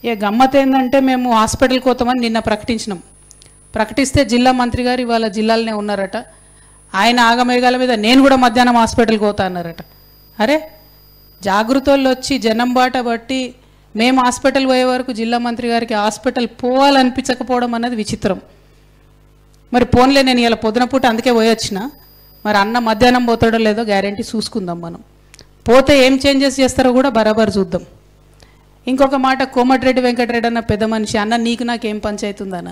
ఏ గమ్మత్ ఏంటంటే మేము హాస్పిటల్కి పోతామని నిన్న ప్రకటిస్తే జిల్లా మంత్రి గారు ఇవాళ జిల్లాలోనే ఉన్నారట. ఆయన ఆగమేఘాల మీద నేను కూడా మధ్యాహ్నం హాస్పిటల్కి పోతా అన్నారట. అరే జాగృతోళ్ళు వచ్చి జనం బాట బట్టి మేము హాస్పిటల్ పోయే వరకు జిల్లా మంత్రి గారికి హాస్పిటల్ పోవాలనిపించకపోవడం అన్నది విచిత్రం. మరి పోన్లే, నేను ఇలా పొద్దున పూట అందుకే పోయొచ్చిన. మరి అన్న మధ్యాహ్నం పోతాడో లేదో గ్యారంటీ చూసుకుందాం. మనం పోతే ఏం చేంజెస్ చేస్తారో కూడా బరాబర్ చూద్దాం. ఇంకొక మాట, కోమటిరెడ్డి వెంకటరెడ్డి అన్న పెద్ద మనిషి, అన్న నీకు నాకేం పంచాయతీ ఉందన్న,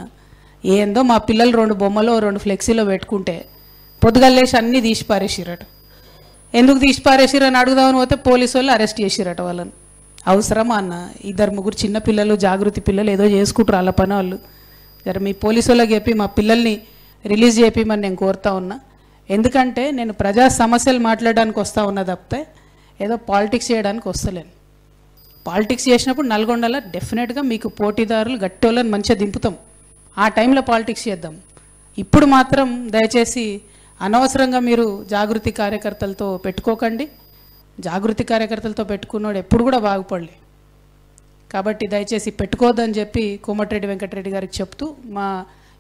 ఏందో మా పిల్లలు 2 బొమ్మలో 2 ఫ్లెక్సీలో పెట్టుకుంటే పొద్దుగల్లేసి అన్నీ తీసి పారేసిరట. ఎందుకు తీసి పారేసిరని అడుగుదామని పోతే పోలీసు వాళ్ళు అరెస్ట్ చేసిరట వాళ్ళని. అవసరమా అన్న? 2-3 చిన్న పిల్లలు, జాగృతి పిల్లలు ఏదో చేసుకుంటారు వాళ్ళ పని వాళ్ళు. జర మీ పోలీసు వాళ్ళకి చెప్పి మా పిల్లల్ని రిలీజ్ చేయమని నేను కోరుతా ఉన్నా. ఎందుకంటే నేను ప్రజా సమస్యలు మాట్లాడడానికి వస్తూ ఉన్నా తప్పితే ఏదో పాలిటిక్స్ చేయడానికి వస్తలేను. పాలిటిక్స్ చేసినప్పుడు నల్గొండలో డెఫినెట్గా మీకు పోటీదారులు గట్టోళ్ళని మంచిగా దింపుతాం. ఆ టైంలో పాలిటిక్స్ చేద్దాం. ఇప్పుడు మాత్రం దయచేసి అనవసరంగా మీరు జాగృతి కార్యకర్తలతో పెట్టుకోకండి. జాగృతి కార్యకర్తలతో పెట్టుకున్నాడు ఎప్పుడు కూడా బాగుపడలే. కాబట్టి దయచేసి పెట్టుకోవద్దని చెప్పి కోమటిరెడ్డి వెంకటరెడ్డి గారికి చెప్తూ మా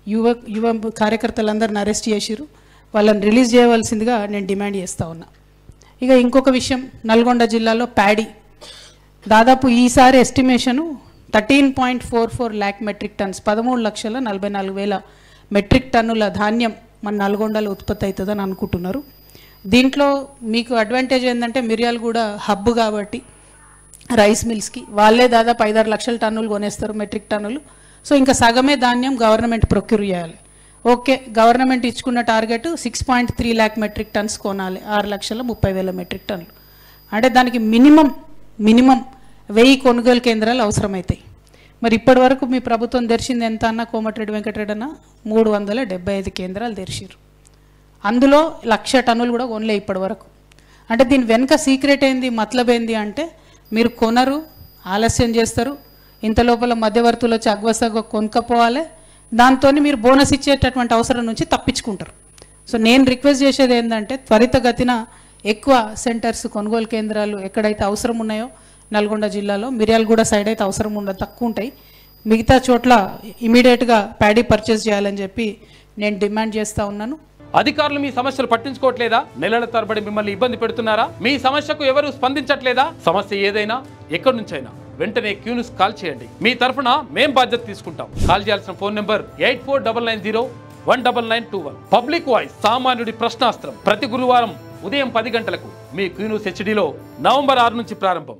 యువ కార్యకర్తలందరిని అరెస్ట్ చేసిరు. వాళ్ళని రిలీజ్ చేయవలసిందిగా నేను డిమాండ్ చేస్తూ ఉన్నా. ఇక ఇంకొక విషయం, నల్గొండ జిల్లాలో ప్యాడీ దాదాపు ఈసారి estimation 13.44 lakh metric turns, 13,44,000 metric టన్నుల ధాన్యం మన నల్గొండలో ఉత్పత్తి అవుతుందని అనుకుంటున్నారు. దీంట్లో మీకు అడ్వాంటేజ్ ఏంటంటే మిర్యాలగూడ హబ్ కాబట్టి రైస్ మిల్స్కి వాళ్ళే దాదాపు 5-6 లక్షల టన్నులు కొనేస్తారు, మెట్రిక్ టన్నులు. సో ఇంకా సగమే ధాన్యం గవర్నమెంట్ ప్రొక్యూర్ చేయాలి. ఓకే, గవర్నమెంట్ ఇచ్చుకున్న టార్గెట్ 6.3 lakh మెట్రిక్ టన్స్ కొనాలి, 6,30,000 మెట్రిక్ టన్నులు. అంటే దానికి మినిమం 1000 కొనుగోలు కేంద్రాలు అవసరమవుతాయి. మరి ఇప్పటి వరకు మీ ప్రభుత్వం తెరిచింది ఎంత అన్న కోమటిరెడ్డి వెంకటరెడ్డి అన్న? 375 కేంద్రాలు తెరిచారు. అందులో 1,00,000 టన్నులు కూడా కొనలే ఇప్పటి వరకు. అంటే దీని వెనుక సీక్రెట్ ఏంది, మతలబ్ ఏంది అంటే మీరు కొనరు, ఆలస్యం చేస్తారు, ఇంత లోపల మధ్యవర్తులు వచ్చి అగ్వసగ్వ కొనుక్కపోవాలి, దాంతో మీరు బోనస్ ఇచ్చేటటువంటి అవసరం నుంచి తప్పించుకుంటారు. సో నేను రిక్వెస్ట్ చేసేది ఏంటంటే త్వరితగతిన ఎక్కువ సెంటర్స్, కొనుగోలు కేంద్రాలు ఎక్కడైతే అవసరం ఉన్నాయో నల్గొండ జిల్లాలో, మిర్యాలగూడ సైడ్ అయితే అవసరం ఉండదు, తక్కువ ఉంటాయి, మిగతా చోట్ల ఇమీడియట్గా ప్యాడీ పర్చేస్ చేయాలని చెప్పి నేను డిమాండ్ చేస్తూ ఉన్నాను. అధికారులు మీ సమస్యలు పట్టించుకోవట్లేదా? నెలల తరబడి మిమ్మల్ని ఇబ్బంది పెడుతున్నారా? మీ సమస్యకు ఎవరు స్పందించట్లేదా? సమస్య ఏదైనా ఎక్కడి నుంచైనా వెంటనే క్యూన్యూస్ కాల్ చేయండి. మీ తరఫున మేం బాధ్యత తీసుకుంటాం. కాల్ చేయాల్సిన ఫోన్ నెంబర్ 8499019921. పబ్లిక్ వాయిస్, సామాన్యుడి ప్రశ్నాస్త్రం. ప్రతి గురువారం ఉదయం 10 గంటలకు మీ క్యూన్యూస్ హెచ్డీలో నవంబర్ 6 నుంచి ప్రారంభం.